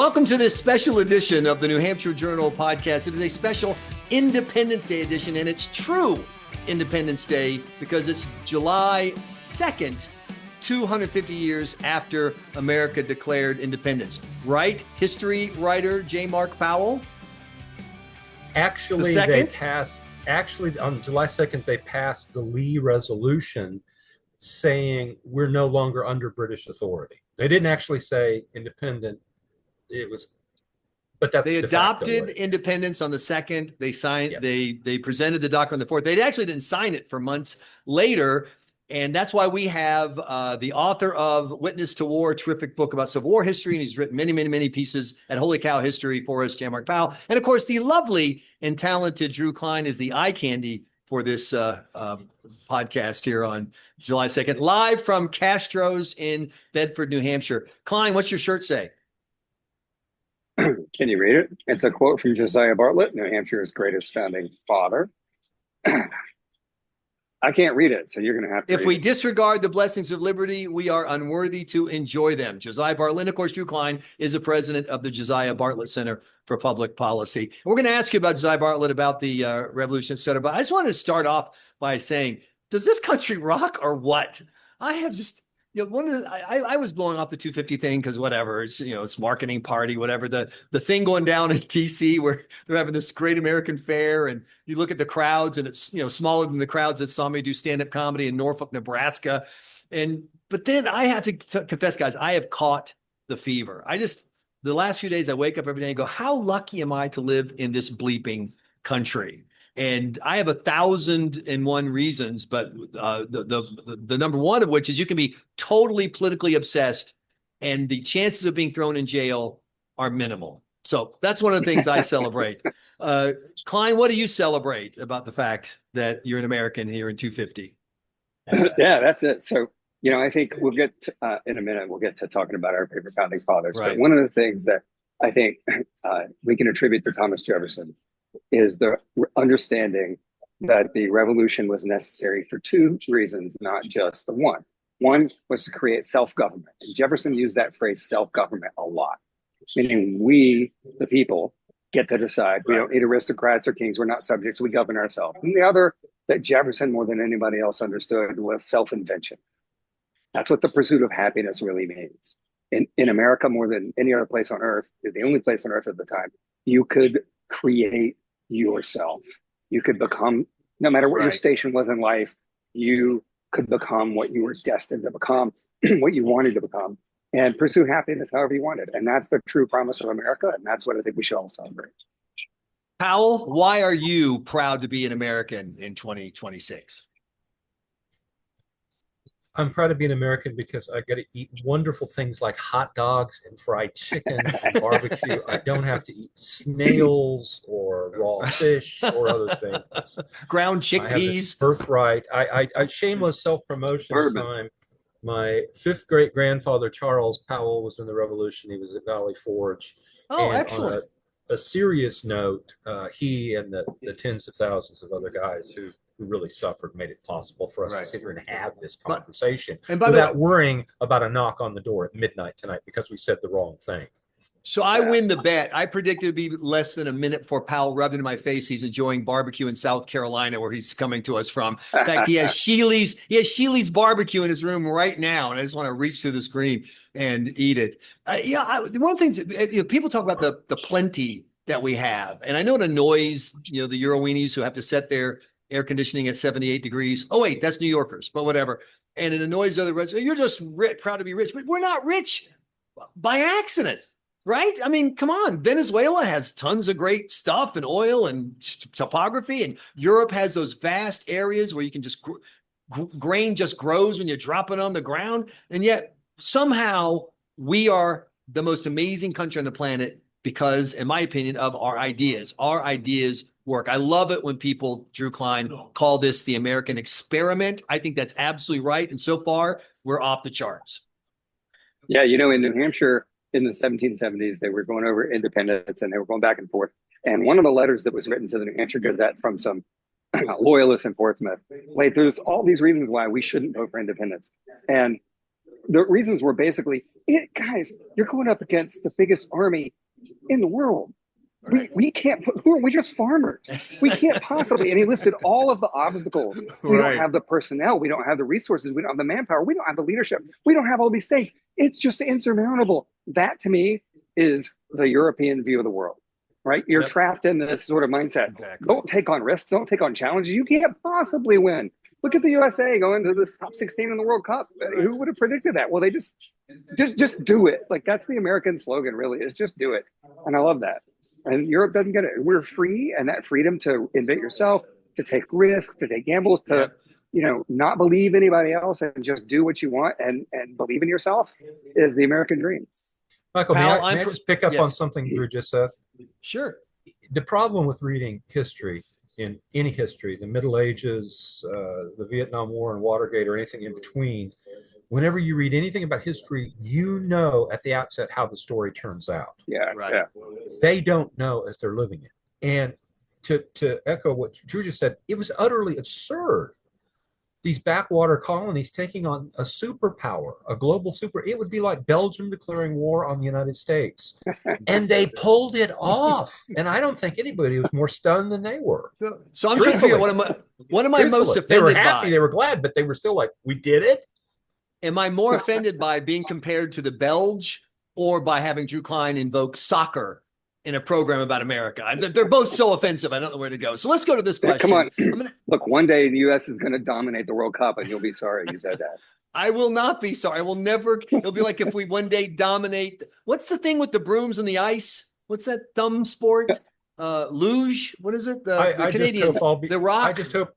Welcome to this special edition of the New Hampshire Journal podcast. It is a special Independence Day edition, and it's true Independence Day because it's July 2nd, 250 years after America declared independence. Right, history writer J. Mark Powell? Actually, on July 2nd, they passed the Lee Resolution saying we're no longer under British authority. They didn't actually say independent. But that's they adopted independence on the 2nd. They signed. Yes. They presented the document on the 4th. They actually didn't sign it for months later, and that's why we have the author of Witness to War, a terrific book about Civil War history, and he's written many pieces at Holy Cow History for us, J. Mark Powell, and of course the lovely and talented Drew Cline is the eye candy for this podcast here on July 2nd, live from Castro's in Bedford, New Hampshire. Cline, what's your shirt say? Can you read it? It's a quote from Josiah Bartlett, New Hampshire's greatest founding father. I can't read it, so you're going to have to. If we disregard the blessings of liberty, we are unworthy to enjoy them. Josiah Bartlett, of course, Drew Cline is the president of the Josiah Bartlett Center for Public Policy. And we're going to ask you about Josiah Bartlett, about the revolution, et cetera. But I just wanted to start off by saying, does this country rock or what? I have just. I was blowing off the 250 thing because whatever, it's marketing party, whatever. The thing going down in DC where they're having this great American fair, and you look at the crowds, and it's smaller than the crowds that saw me do stand-up comedy in Norfolk, Nebraska. But then I have to confess, guys, I have caught the fever. The last few days I wake up every day and go, how lucky am I to live in this bleeping country? And I have 1,001 reasons, but the number one of which is you can be totally politically obsessed, and the chances of being thrown in jail are minimal. So that's one of the things I celebrate. Cline, what do you celebrate about the fact that you're an American here in 250? Yeah, that's it. So, I think we'll get to, in a minute, we'll get to talking about our favorite founding fathers. Right. But one of the things that I think we can attribute to Thomas Jefferson is the understanding that the revolution was necessary for two reasons, not just the one. One was to create self-government. And Jefferson used that phrase self-government a lot, meaning we, the people, get to decide. We don't need aristocrats or kings. We're not subjects. We govern ourselves. And the other that Jefferson, more than anybody else, understood was self-invention. That's what the pursuit of happiness really means. In America, more than any other place on earth, the only place on earth at the time, you could create yourself. You could become, no matter what your station was in life, you could become what you were destined to become, what you wanted to become, and pursue happiness however you wanted. And that's the true promise of America, and that's what I think we should all celebrate. Powell, why are you proud to be an American in 2026? I'm proud to be an American because I get to eat wonderful things like hot dogs and fried chicken and barbecue. I don't have to eat snails or raw fish or other things. Ground chickpeas. Birthright. I shameless self-promotion time. My fifth great grandfather, Charles Powell, was in the Revolution. He was at Valley Forge. Oh, and excellent. On a serious note, he and the tens of thousands of other guys who really suffered made it possible for us to sit here and have this conversation without worrying about a knock on the door at midnight tonight because we said the wrong thing. So I win the bet. I predict it would be less than a minute before Powell rubbed into my face he's enjoying barbecue in South Carolina, where he's coming to us from. In fact, he has Sheely's barbecue in his room right now, and I just want to reach through the screen and eat it. One of the things people talk about the plenty that we have, and I know it annoys the Euroweenies who have to set their air conditioning at 78 degrees. Oh, wait, that's New Yorkers, but whatever. And it annoys other residents. You're just proud to be rich. But we're not rich by accident, right? I mean, come on. Venezuela has tons of great stuff and oil and topography. And Europe has those vast areas where you can just grain just grows when you drop it on the ground. And yet somehow we are the most amazing country on the planet because, in my opinion, of our ideas. Our ideas work. I love it when people, Drew Cline, call this the American experiment. I think that's absolutely right. And so far, we're off the charts. Yeah, in New Hampshire in the 1770s, they were going over independence and they were going back and forth. And one of the letters that was written to the New Hampshire Gazette from some loyalists in Portsmouth, there's all these reasons why we shouldn't vote for independence. And the reasons were basically, guys, you're going up against the biggest army in the world. We can't put, we're just farmers. We can't possibly. And he listed all of the obstacles. We don't have the personnel. We don't have the resources. We don't have the manpower. We don't have the leadership. We don't have all these things. It's just insurmountable. That to me is the European view of the world, right? You're trapped in this sort of mindset. Exactly. Don't take on risks. Don't take on challenges. You can't possibly win. Look at the USA going to this top 16 in the World Cup. Who would have predicted that? Well, they just do it. Like, that's the American slogan, really, is just do it. And I love that. And Europe doesn't get it. We're free, and that freedom to invent yourself, to take risks, to take gambles, to not believe anybody else, and just do what you want and believe in yourself is the American dream. Michael, may I just pick up on something Drew just said? Sure. The problem with reading history, in any history, the Middle Ages, the Vietnam War and Watergate, or anything in between, whenever you read anything about history, you know at the outset how the story turns out. They don't know as they're living it. And to echo what Drew just said, it was utterly absurd. These backwater colonies taking on a superpower, a global super. It would be like Belgium declaring war on the United States. And they pulled it off. And I don't think anybody was more stunned than they were. So I'm trying to figure out what am I most offended by? They were happy, they were glad, but they were still like, we did it? Am I more offended by being compared to the Belge or by having Drew Cline invoke soccer in a program about America? They're both so offensive. I don't know where to go. So let's go to this question. Come on. Look, one day the U.S. is going to dominate the World Cup, and you'll be sorry you said that. I will not be sorry. I will never. It'll be like if we one day dominate. What's the thing with the brooms and the ice? What's that dumb sport? Luge? What is it? The Canadians. The rock. I just hope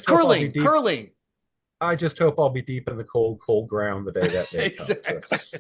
curling. Curling. I just hope I'll be deep in the cold ground the day that day comes.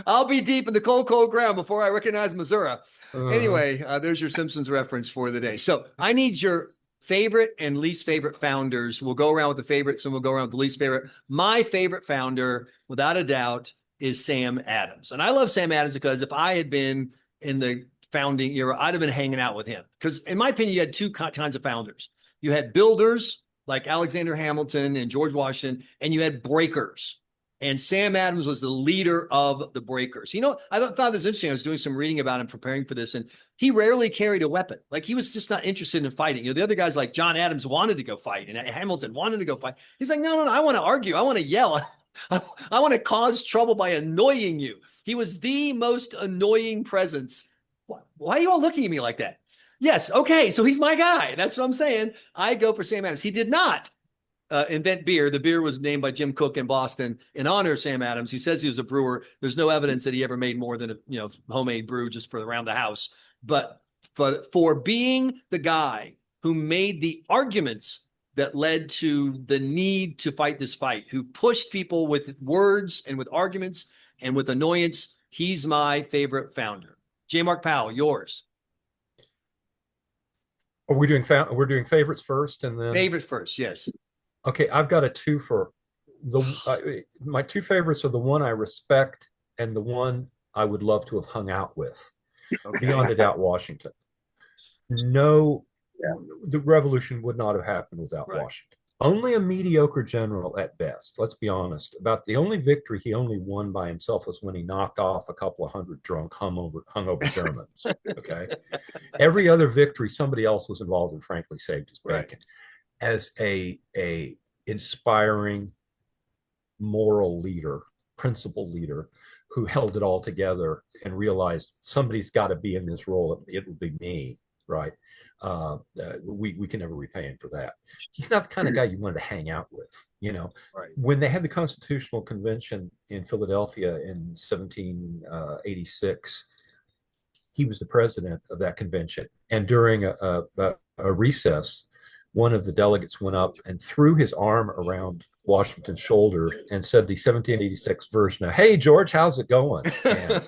I'll be deep in the cold ground before I recognize Missouri. Anyway, there's your Simpsons reference for the day. So I need your favorite and least favorite founders. We'll go around with the favorites and we'll go around with the least favorite. My favorite founder, without a doubt, is Sam Adams. And I love Sam Adams because if I had been in the founding era, I'd have been hanging out with him. Because in my opinion, you had two kinds of founders. You had builders like Alexander Hamilton and George Washington, and you had breakers. And Sam Adams was the leader of the breakers. I found this interesting. I was doing some reading about him, preparing for this, and he rarely carried a weapon. Like, he was just not interested in fighting. The other guys like John Adams wanted to go fight, and Hamilton wanted to go fight. He's like, no, I want to argue. I want to yell. I want to cause trouble by annoying you. He was the most annoying presence. Why are you all looking at me like that? Yes, okay, so he's my guy. That's what I'm saying. I go for Sam Adams. He did not invent beer. The beer was named by Jim Cook in Boston in honor of Sam Adams. He says he was a brewer. There's no evidence that he ever made more than a homemade brew just for around the house. But for being the guy who made the arguments that led to the need to fight this fight, who pushed people with words and with arguments and with annoyance, he's my favorite founder. J. Mark Powell, yours. Are we doing we're doing favorites first and then favorites first? Yes. Okay, I've got a two for my two favorites are the one I respect and the one I would love to have hung out with. Okay. Beyond a doubt, Washington. No, the revolution would not have happened without Washington. Only a mediocre general at best. Let's be honest. About the only victory he only won by himself was when he knocked off a couple of hundred drunk, hungover Germans. Okay, every other victory somebody else was involved in. Frankly, saved his bacon. As a inspiring moral leader, principled leader, who held it all together and realized somebody's got to be in this role. It will be me, right? We can never repay him for that. He's not the kind of guy you wanted to hang out with, When they had the Constitutional Convention in Philadelphia in 1786, he was the president of that convention. And during a recess, one of the delegates went up and threw his arm around Washington's shoulder and said the 1786 version of, "Hey, George, how's it going?" And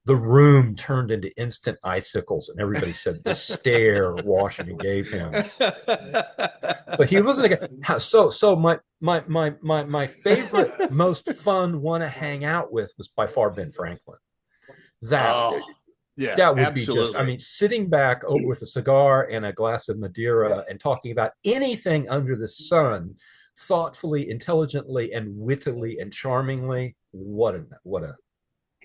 the room turned into instant icicles, and everybody said the stare Washington gave him. But he wasn't a guy. So my favorite, most fun one to hang out with was by far Ben Franklin. That would absolutely. be just, sitting back over with a cigar and a glass of Madeira and talking about anything under the sun thoughtfully, intelligently, and wittily and charmingly.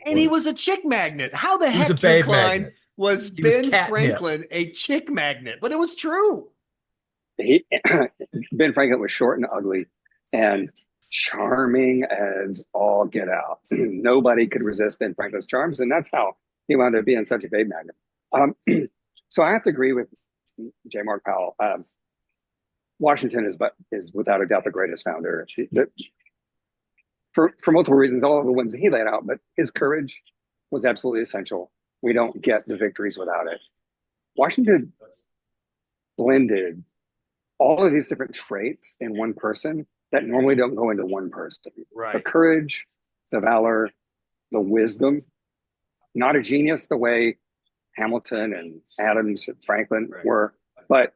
And he was a chick magnet. How the heck, Drew Cline, was Ben Franklin a chick magnet? But it was true. Ben Franklin was short and ugly and charming as all get out. Nobody could resist Ben Franklin's charms, and that's how he wound up being such a babe magnet. So I have to agree with J. Mark Powell. Washington is without a doubt the greatest founder. For multiple reasons, all of the ones he laid out, but his courage was absolutely essential. We don't get the victories without it. Washington blended all of these different traits in one person that normally don't go into one person. Right. The courage, the valor, the wisdom, not a genius the way Hamilton and Adams and Franklin were, but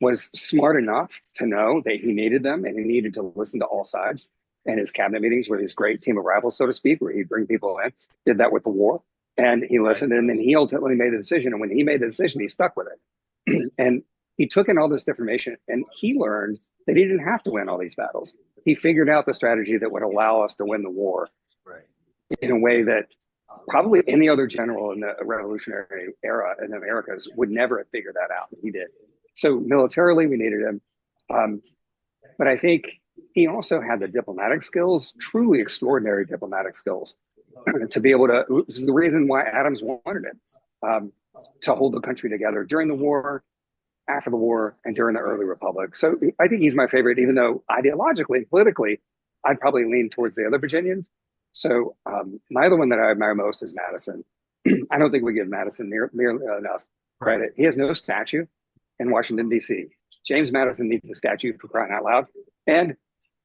was smart enough to know that he needed them and he needed to listen to all sides. And his cabinet meetings were his great team of rivals, so to speak, where he'd bring people in, did that with the war. And he listened, and then he ultimately made a decision. And when he made the decision, he stuck with it. And he took in all this information, and he learned that he didn't have to win all these battles. He figured out the strategy that would allow us to win the war in a way that probably any other general in the Revolutionary era in the Americas would never have figured that out. He did. So militarily, we needed him. But I think he also had the diplomatic skills, truly extraordinary diplomatic skills, to be able to, this is the reason why Adams wanted him, to hold the country together during the war, after the war, and during the early republic. So I think he's my favorite, even though ideologically, politically, I'd probably lean towards the other Virginians. So my other one that I admire most is Madison. I don't think we give Madison nearly enough credit. He has no statue in Washington, D.C. James Madison needs a statue, for crying out loud. And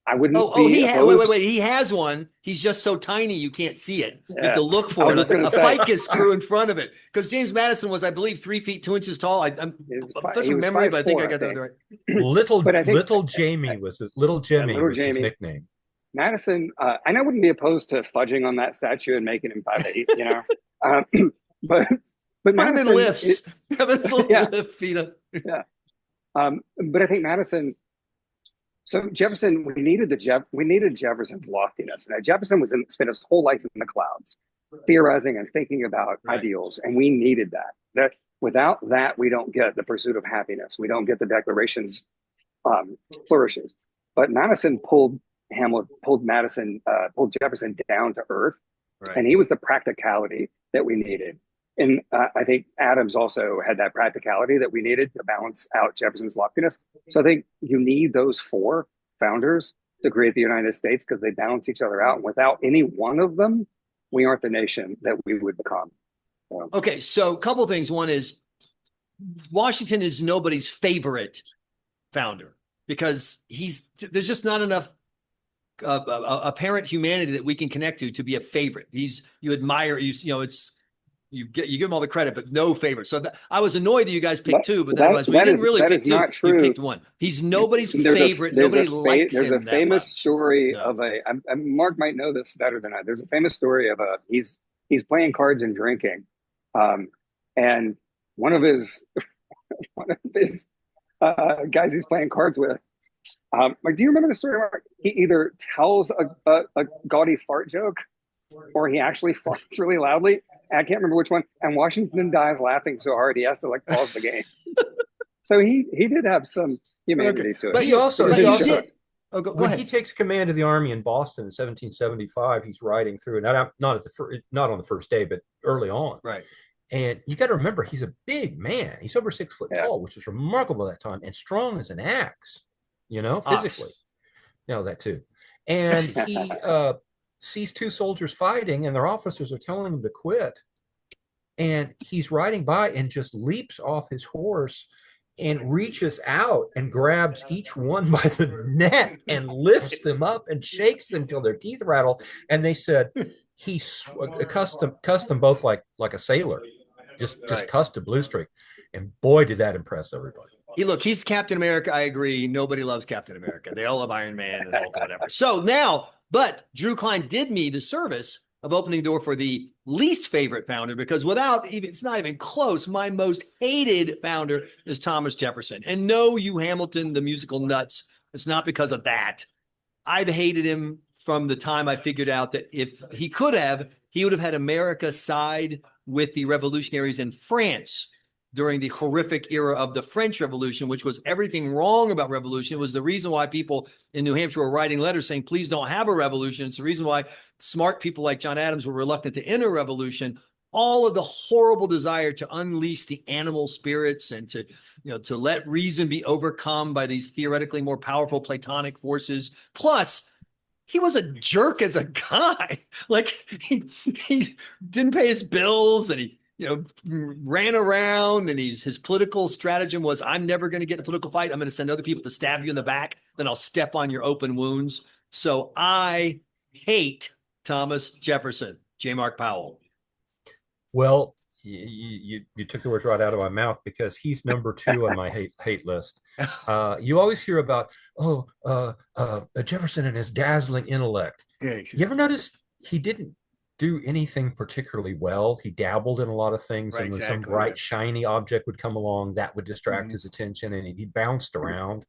I wouldn't wait. He has one. He's just so tiny you can't see it. You have to look for it. A ficus grew in front of it. Because James Madison was, I believe, 3 feet 2 inches tall. I'm just from memory, but I think I got that right. Little Jamie was his his nickname. Madison, and I wouldn't be opposed to fudging on that statue and making him 5'8", you know. But Madison lifts. Lift feet up. Yeah. But I think Madison. So Jefferson, we needed Jefferson's loftiness. Now Jefferson spent his whole life in the clouds, theorizing and thinking about ideals, and we needed that. That without that, we don't get the pursuit of happiness. We don't get the Declaration's flourishes. But Madison pulled Jefferson down to earth, and he was the practicality that we needed. And I think Adams also had that practicality that we needed to balance out Jefferson's loftiness. So I think you need those 4 founders to create the United States because they balance each other out. And without any one of them, we aren't the nation that we would become. Okay, so a couple of things. One is Washington is nobody's favorite founder because there's just not enough apparent humanity that we can connect to be a favorite. You admire, you give him all the credit, but no favor. So I was annoyed that you guys picked 2, but then we didn't really pick 2. You picked 1. He's nobody's favorite. Nobody likes him. There's a famous story of Mark might know this better than I. There's a famous story of he's playing cards and drinking, and one of his guys he's playing cards with. Do you remember the story, Mark? He either tells a gaudy fart joke, or he actually farts really loudly. I can't remember which one. And Washington dies laughing so hard he has to pause the game. So he did have some humanity to it. But he also did. When he takes command of the army in Boston in 1775, he's riding through, not on the first day, but early on. Right. And you got to remember, he's a big man. He's over 6 foot tall, which is remarkable at that time, and strong as an axe, physically. That too. And he sees 2 soldiers fighting, and their officers are telling him to quit. And he's riding by and just leaps off his horse and reaches out and grabs each one by the neck and lifts them up and shakes them till their teeth rattle. And they said he cussed them both like a sailor, just cussed a blue streak. And boy, did that impress everybody. He's Captain America. I agree. Nobody loves Captain America. They all love Iron Man and Hulk, whatever. So now, but Drew Cline did me the service of opening the door for the least favorite founder, because it's not even close. My most hated founder is Thomas Jefferson. And no, you Hamilton, the musical nuts It's not because of that. I've hated him from the time I figured out that if he could have, he would have had America side with the revolutionaries in France during the horrific era of the French Revolution, which was everything wrong about revolution. It was the reason why people in New Hampshire were writing letters saying, please don't have a revolution. It's the reason why smart people like John Adams were reluctant to end a revolution. All of the horrible desire to unleash the animal spirits and to, to let reason be overcome by these theoretically more powerful Platonic forces. Plus, he was a jerk as a guy. Like he didn't pay his bills and he, ran around, and his political stratagem was, I'm never going to get in a political fight. I'm going to send other people to stab you in the back. Then I'll step on your open wounds. So I hate Thomas Jefferson, J. Mark Powell. Well, you took the words right out of my mouth, because he's number 2 on my hate list. You always hear about, Jefferson and his dazzling intellect. Yeah, you ever notice he didn't do anything particularly well? He dabbled in a lot of things, and when some bright, shiny object would come along, that would distract his attention, and he bounced around,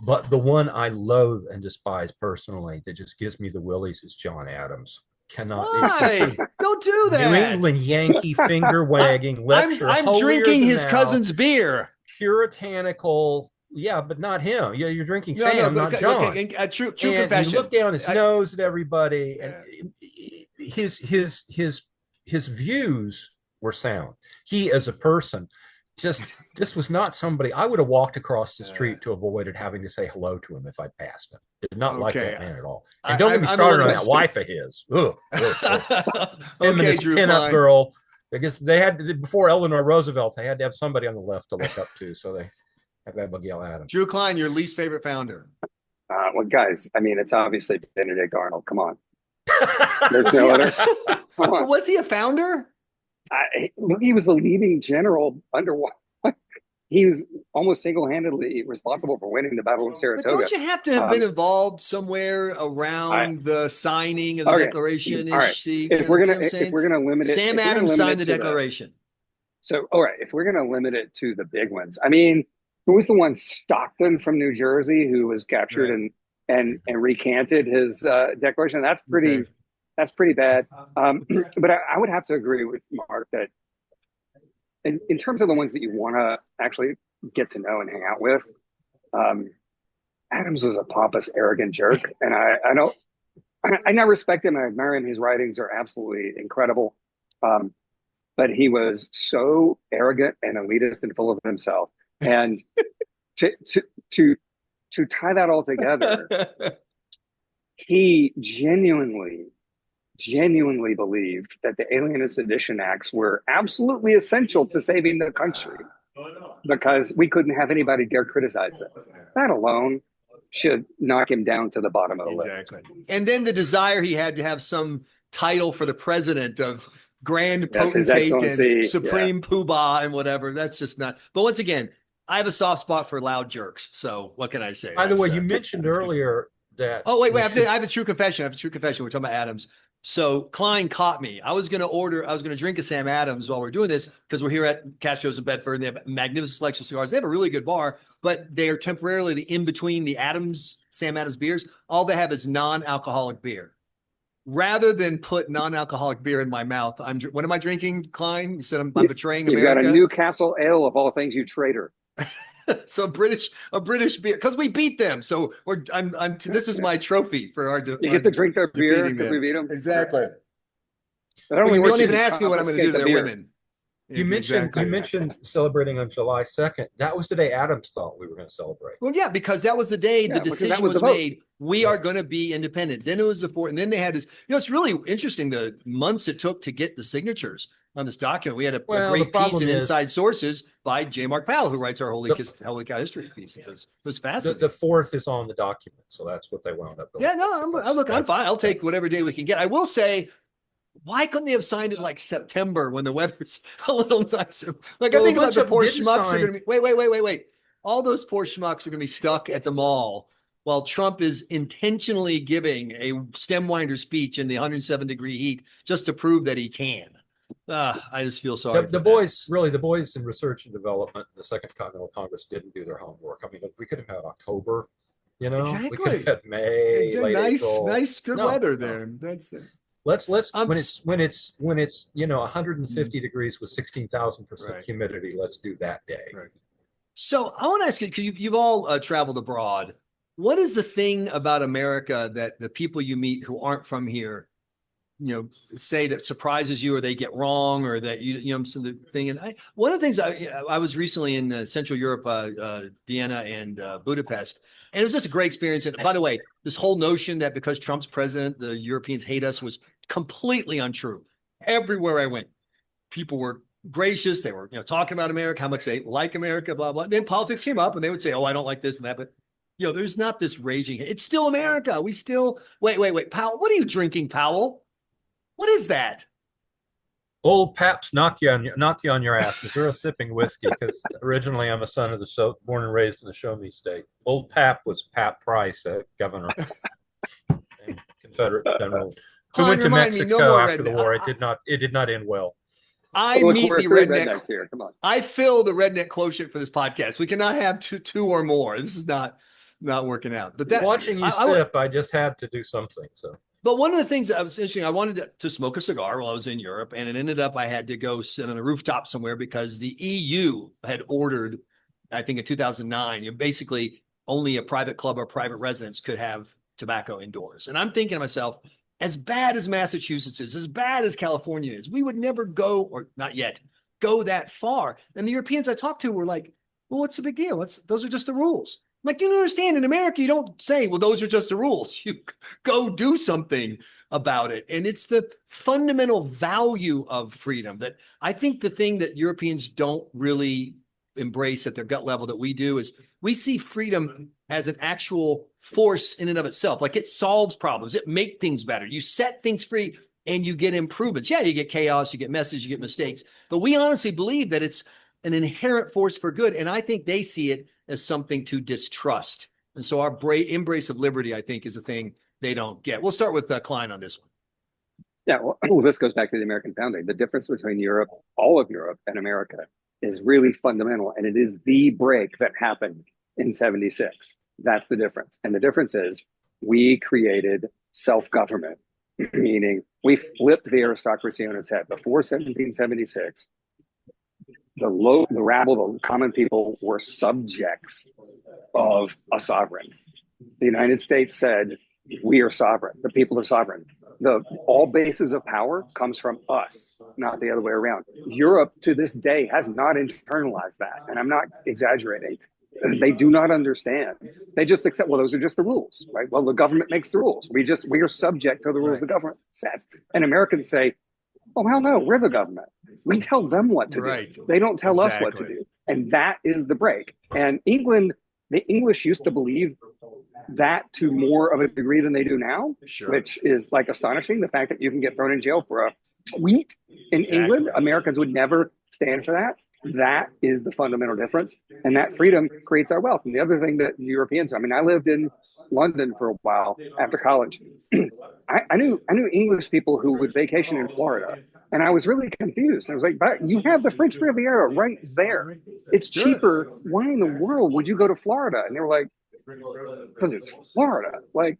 But the one I loathe and despise personally, that just gives me the willies, is John Adams. Why? Don't do that. New England Yankee finger wagging lecture. I'm drinking his cousin's beer. Puritanical. Yeah, but not him. Yeah, you're drinking Sam, not John. Okay, true confession. He looked down his nose at everybody, and his views were sound. He, as a person, this was not somebody I would have walked across the street to avoid having to say hello to him if I passed him. Did not like that man at all. And don't get me started on that wife of his. Ugh. Him and his pinup girl. I guess they had, before Eleanor Roosevelt, they had to have somebody on the left to look up to. So they have Abigail Adams. Drew Cline, your least favorite founder? Well, guys, I mean, it's obviously Benedict Arnold. Come on. There's no other. Was he a founder? He was a leading general under. He was almost single-handedly responsible for winning the Battle of Saratoga. But don't you have to have been involved somewhere around the signing of the Declaration? All right. If we're gonna limit it, Sam Adams signed the Declaration. So, all right, if we're gonna limit it to the big ones, I mean, who was the one, Stockton from New Jersey, who was captured and recanted his declaration? That's pretty. That's pretty bad. But I would have to agree with Mark that in terms of the ones that you want to actually get to know and hang out with, Adams was a pompous, arrogant jerk. And I now respect him and I admire him. His writings are absolutely incredible. But he was so arrogant and elitist and full of himself. And to tie that all together, he genuinely believed that the Alien and Sedition Acts were absolutely essential to saving the country, because we couldn't have anybody dare criticize it. That alone should knock him down to the bottom of the list. And then the desire he had to have some title for the president of Grand Potentate and Supreme Poobah and whatever. That's just not. But once again, I have a soft spot for loud jerks. So what can I say? By the way, you mentioned earlier that. Oh, wait. I have a true confession. We're talking about Adams. So Cline caught me. I was going to drink a Sam Adams while we're doing this, because we're here at Castro's in Bedford, and they have a magnificent selection of cigars. They have a really good bar, but they are temporarily the in between the Sam Adams beers. All they have is non-alcoholic beer. Rather than put non-alcoholic beer in my mouth, what am I drinking, Cline? You said I'm betraying America. You got a Newcastle Ale of all things, you traitor. So a British beer, because we beat them. So this is my trophy for our. You get to drink their beer because we beat them. Exactly. You don't even ask me what I'm going to do to their women. You mentioned celebrating on July 2nd. That was the day Adams thought we were going to celebrate. Well, yeah, because that was the day the decision was made. We are going to be independent. Then it was the 4th, and then they had this. It's really interesting the months it took to get the signatures on this document. We had a great piece in Inside Sources by J. Mark Powell, who writes our Holy Cow history pieces. It was fascinating. The 4th is on the document, so that's what they wound up building. Yeah, no, I'm fine. I'll take whatever day we can get. I will say, why couldn't they have signed it like September when the weather's a little nicer? Like, I think about the poor schmucks are going to be, wait. All those poor schmucks are going to be stuck at the mall while Trump is intentionally giving a stem winder speech in the 107-degree heat just to prove that he can. I just feel sorry. The boys in research and development, the Second Continental Congress didn't do their homework. I mean, we could have had October You know, Exactly. we could have had May, It's a late nice, April. nice, good weather there. That's it. Let's when it's 150 degrees with 16,000% humidity. Let's do that day. Right. So I want to ask you, because you've all traveled abroad. What is the thing about America that the people you meet who aren't from here, say that surprises you, or they get wrong, or that some of the thing? And one of the things I was recently in Central Europe, Vienna and Budapest, and it was just a great experience. And by the way, this whole notion that because Trump's president, the Europeans hate us was completely untrue. Everywhere I went, people were gracious. They were, talking about America, how much they like America, blah, blah. And then politics came up and they would say, oh, I don't like this and that. But, there's not this raging. It's still America. We still, wait, Powell, what are you drinking, Powell? What is that? Old Pabst knock you on your ass. Missouri sipping whiskey, because originally I'm a son of the born and raised in the Show Me State. Old Pap was Pat Price, governor and Confederate general, who went to Mexico after the war. It did not end well. I meet the redneck here. Come on. I fill the redneck quotient for this podcast. We cannot have two or more. This is not working out. But watching you sip, I just had to do something. So. But one of the things that was interesting, I wanted to smoke a cigar while I was in Europe, and it ended up I had to go sit on a rooftop somewhere because the EU had ordered, I think in 2009, basically only a private club or private residence could have tobacco indoors. And I'm thinking to myself, as bad as Massachusetts is, as bad as California is, we would never go, or not yet, go that far. And the Europeans I talked to were like, well, what's the big deal? Those are just the rules. Like, you don't understand. In America, you don't say, well, those are just the rules. You go do something about it. And it's the fundamental value of freedom that I think the thing that Europeans don't really embrace at their gut level that we do is we see freedom as an actual force in and of itself. Like, it solves problems. It makes things better. You set things free and you get improvements. Yeah, you get chaos, you get messes, you get mistakes. But we honestly believe that it's an inherent force for good. And I think they see it as something to distrust. And so our embrace of liberty, I think, is a thing they don't get. We'll start with Cline on this one. Yeah, well, this goes back to the American founding. The difference between Europe, all of Europe, and America is really fundamental. And it is the break that happened in 76. That's the difference. And the difference is we created self-government, meaning we flipped the aristocracy on its head. Before 1776, the rabble, the common people were subjects of a sovereign. The United States said, we are sovereign. The people are sovereign. All bases of power comes from us, not the other way around. Europe to this day has not internalized that. And I'm not exaggerating. They do not understand. They just accept, well, those are just the rules, right? Well, the government makes the rules. We are subject to the rules the government says. And Americans say, oh, hell no, we're the government. We tell them what to do. They don't tell us what to do. And that is the break. And England, the English used to believe that to more of a degree than they do now, which is like astonishing. The fact that you can get thrown in jail for a tweet in England, Americans would never stand for that. That is the fundamental difference. And that freedom creates our wealth. And the other thing that Europeans, I lived in London for a while after college. I knew English people who would vacation in Florida. And I was really confused. I was like, but you have the French Riviera right there. It's cheaper. Why in the world would you go to Florida? And they were like, because it's Florida. Like,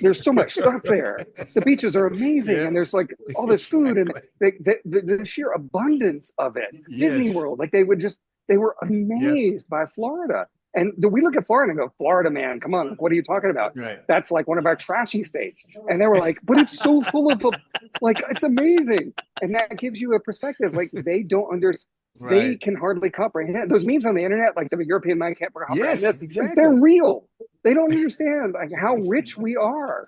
there's so much stuff there. The beaches are amazing, and there's like all this food and the sheer abundance of it. Disney World, like they were amazed by Florida. And we look at Florida and go, Florida, man, come on, what are you talking about? That's like one of our trashy states. And they were like, but it's so full of like, it's amazing. And that gives you a perspective. Like, they don't understand. They can hardly comprehend those memes on the internet, like the European man can't comprehend this. Exactly. They're real. They don't understand like how rich we are.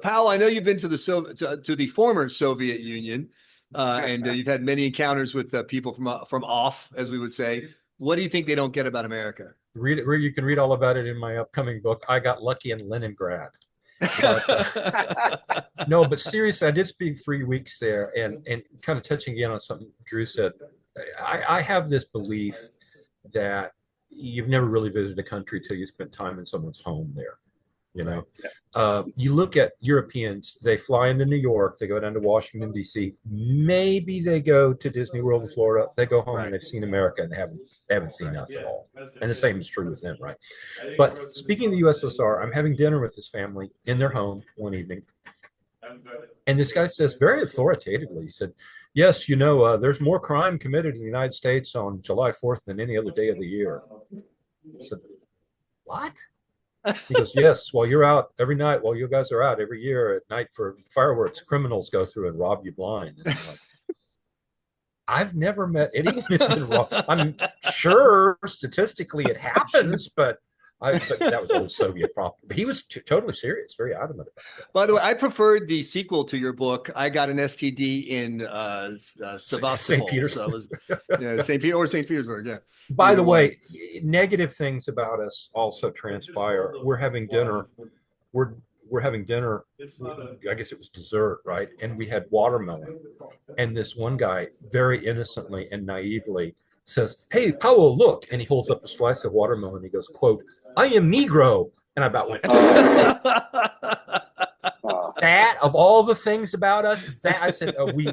Powell, I know you've been to the former Soviet Union, and you've had many encounters with people from off, as we would say. What do you think they don't get about America? You can read all about it in my upcoming book. I Got Lucky in Leningrad. But, no, but seriously, I did spend 3 weeks there, and kind of touching again on something Drew said. I have this belief that you've never really visited a country till you spent time in someone's home there. You know, you look at Europeans, they fly into New York, they go down to Washington, D.C. Maybe they go to Disney World in Florida. They go home and they've seen America and they haven't seen us at all. And the same is true with them, right? But speaking of the USSR, I'm having dinner with this family in their home one evening. And this guy says very authoritatively, he said, yes, you know, there's more crime committed in the United States on July 4th than any other day of the year. I said, what? He goes, yes, while you're out every night, while you guys are out every year at night for fireworks, criminals go through and rob you blind. And I'm like, I've never met anyone who's been robbed. I'm sure statistically it happens, but that was old Soviet propaganda. But he was totally serious, very adamant about that. By the way, I preferred the sequel to your book. I got an STD in Sevastopol. St. Petersburg. So it was, St. Peter or St. Petersburg, yeah. By the way, negative things about us also transpire. We're having dinner. We're having dinner. I guess it was dessert, right? And we had watermelon. And this one guy, very innocently and naively, says, hey, Powell, look. And he holds up a slice of watermelon. He goes, quote, I am Negro. And I about went, that of all the things about us, that I said, oh, we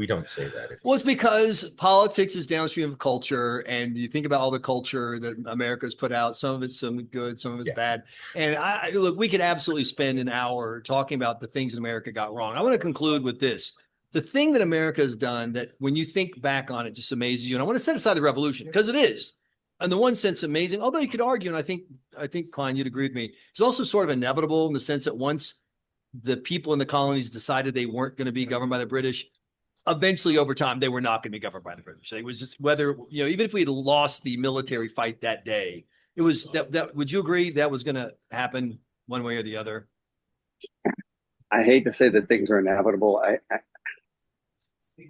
don't say that. Well, it's because politics is downstream of culture, and you think about all the culture that America's put out. Some of it's some good, some of it's bad. And look, we could absolutely spend an hour talking about the things that America got wrong. I want to conclude with this. The thing that America has done that when you think back on it just amazes you, and I want to set aside the revolution because it is, in the one sense, amazing, although you could argue, and I think, Cline, you'd agree with me, it's also sort of inevitable in the sense that once the people in the colonies decided they weren't going to be governed by the British, eventually over time, they were not going to be governed by the British. It was just whether, even if we had lost the military fight that day, it was that would you agree that was going to happen one way or the other? I hate to say that things are inevitable.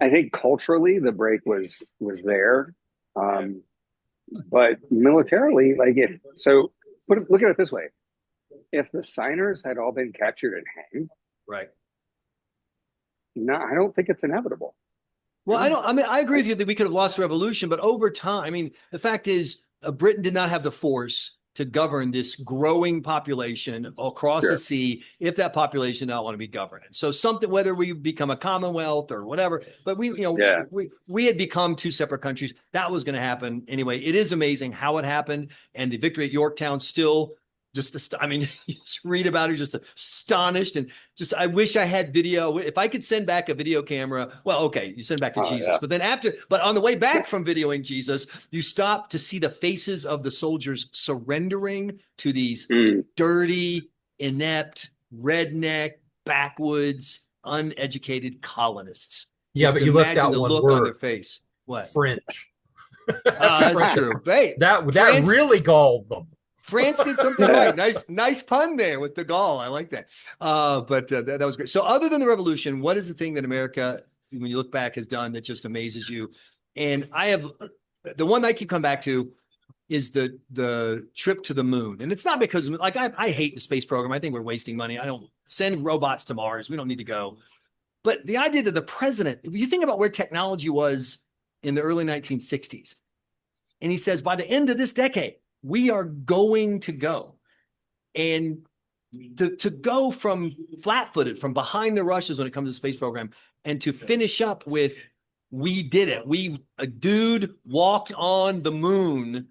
I think culturally the break was there. But militarily, look at it this way. If the signers had all been captured and hanged, right? No, I don't think it's inevitable. Well, I agree with you that we could have lost the revolution, but over time, the fact is, Britain did not have the force to govern this growing population across the sea if that population did not want to be governed. So something, whether we become a commonwealth or whatever, but we had become two separate countries. That was going to happen anyway. It is amazing how it happened, and the victory at Yorktown still just, you just read about it, just astonished, and just, I wish I had video. If I could send back a video camera, well, okay, you send back to Jesus, but then but on the way back from videoing Jesus, you stop to see the faces of the soldiers surrendering to these dirty, inept, redneck, backwoods, uneducated colonists. Yeah, just but you left out the one look word. On their face. What? French. That's true. Hey, that really galled them. France did something right. Nice pun there with the gall. I like that. But that was great. So other than the revolution, what is the thing that America, when you look back, has done that just amazes you? And I have the one that I keep coming back to is the trip to the moon. And it's not because I hate the space program. I think we're wasting money. I don't send robots to Mars. We don't need to go. But the idea that the president, if you think about where technology was in the early 1960s, and he says, by the end of this decade, we are going to go. And to go from flat-footed, from behind the rushes when it comes to the space program, and to finish up with, we did it. A dude walked on the moon.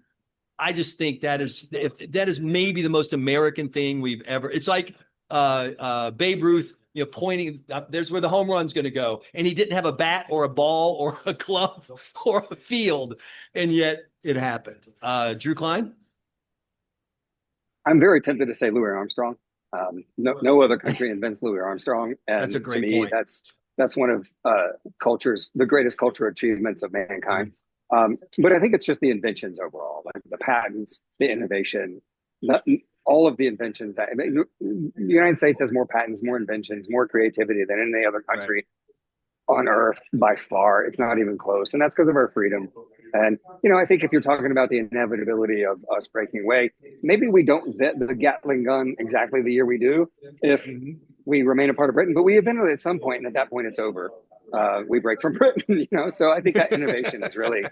I just think that is maybe the most American thing we've ever. It's like Babe Ruth, pointing, there's where the home run's going to go. And he didn't have a bat or a ball or a glove or a field. And yet it happened. Drew Cline? I'm very tempted to say Louis Armstrong. No other country invents Louis Armstrong. And that's a great to me, point. That's one of the greatest cultural achievements of mankind. But I think it's just the inventions overall, like the patents, the innovation, all of the inventions. The United States has more patents, more inventions, more creativity than any other country on earth by far. It's not even close. And that's because of our freedom. And, I think if you're talking about the inevitability of us breaking away, maybe we don't vet the Gatling gun exactly the year we do if we remain a part of Britain, but we invented it at some point, and at that point it's over. We break from Britain, so I think that innovation is really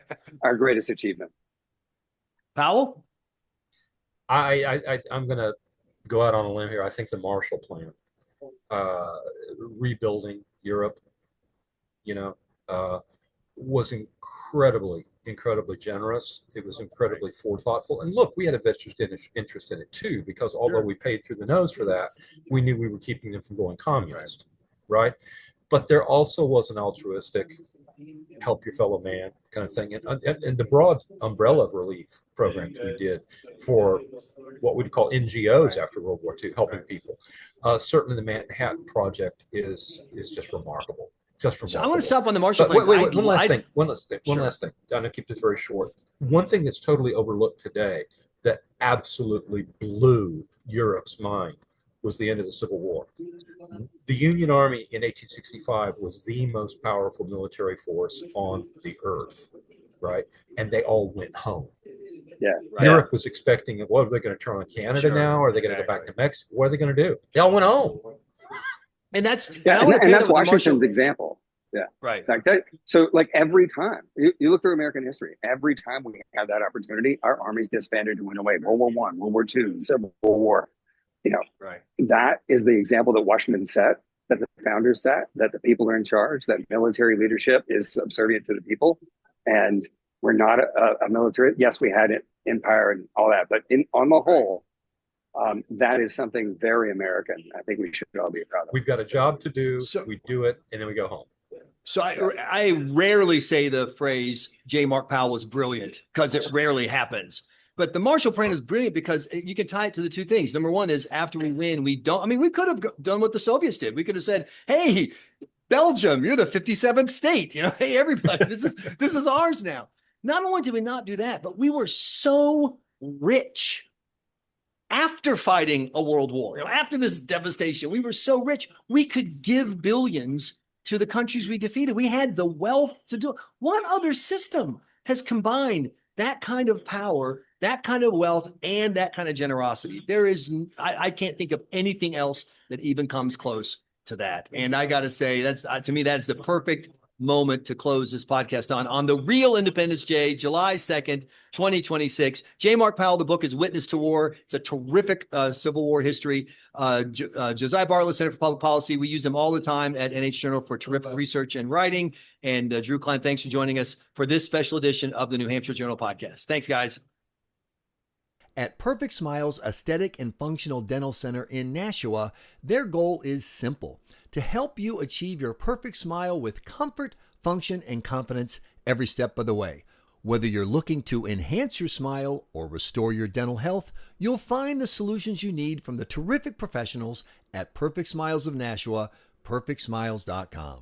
our greatest achievement. Powell? I'm going to go out on a limb here. I think the Marshall Plan, rebuilding Europe, was incredibly generous. It was incredibly forethoughtful. And look, we had a vested interest in it too, because although we paid through the nose for that, we knew we were keeping them from going communist, right? But there also was an altruistic, help your fellow man kind of thing. And the broad umbrella of relief programs we did for what we'd call NGOs after World War II, helping people. Certainly the Manhattan Project is just remarkable. So I want to stop on the Marshall Plan. One last thing. I'm going to keep this very short. One thing that's totally overlooked today that absolutely blew Europe's mind was the end of the Civil War. The Union Army in 1865 was the most powerful military force on the earth, right? And they all went home. Yeah, right. Europe was expecting, what are they going to turn on Canada now? Are they going to go back to Mexico? What are they going to do? They all went home. And that's Washington's example. Yeah, right. So every time you look through American history, every time we had that opportunity, our armies disbanded and went away. World War I, World War II, Civil War. Right. That is the example that Washington set, that the founders set, that the people are in charge, that military leadership is subservient to the people, and we're not a military. Yes, we had an empire and all that, but on the whole. That is something very American. I think we should all be proud of. We've got a job to do. We do it, and then we go home. So I rarely say the phrase J. Mark Powell was brilliant, because it rarely happens. But the Marshall Plan is brilliant because you can tie it to the two things. Number one is after we win, we could have done what the Soviets did. We could have said, hey, Belgium, you're the 57th state. Hey, everybody, this is ours now. Not only did we not do that, but we were so rich. After fighting a world war, after this devastation, we were so rich, we could give billions to the countries we defeated. We had the wealth to do it. What other system has combined that kind of power, that kind of wealth, and that kind of generosity? I can't think of anything else that even comes close to that. And I got to say, to me, that's the perfect moment to close this podcast on the real Independence Day, July 2nd, 2026. J. Mark Powell, the book is Witness to War. It's a terrific Civil War history. Josiah Bartlett Center for Public Policy. We use them all the time at NHJournal for terrific research and writing. And Drew Cline, thanks for joining us for this special edition of the New Hampshire Journal podcast. Thanks, guys. At Perfect Smiles Aesthetic and Functional Dental Center in Nashua, their goal is simple: to help you achieve your perfect smile with comfort, function, and confidence every step of the way. Whether you're looking to enhance your smile or restore your dental health, you'll find the solutions you need from the terrific professionals at Perfect Smiles of Nashua, perfectsmiles.com.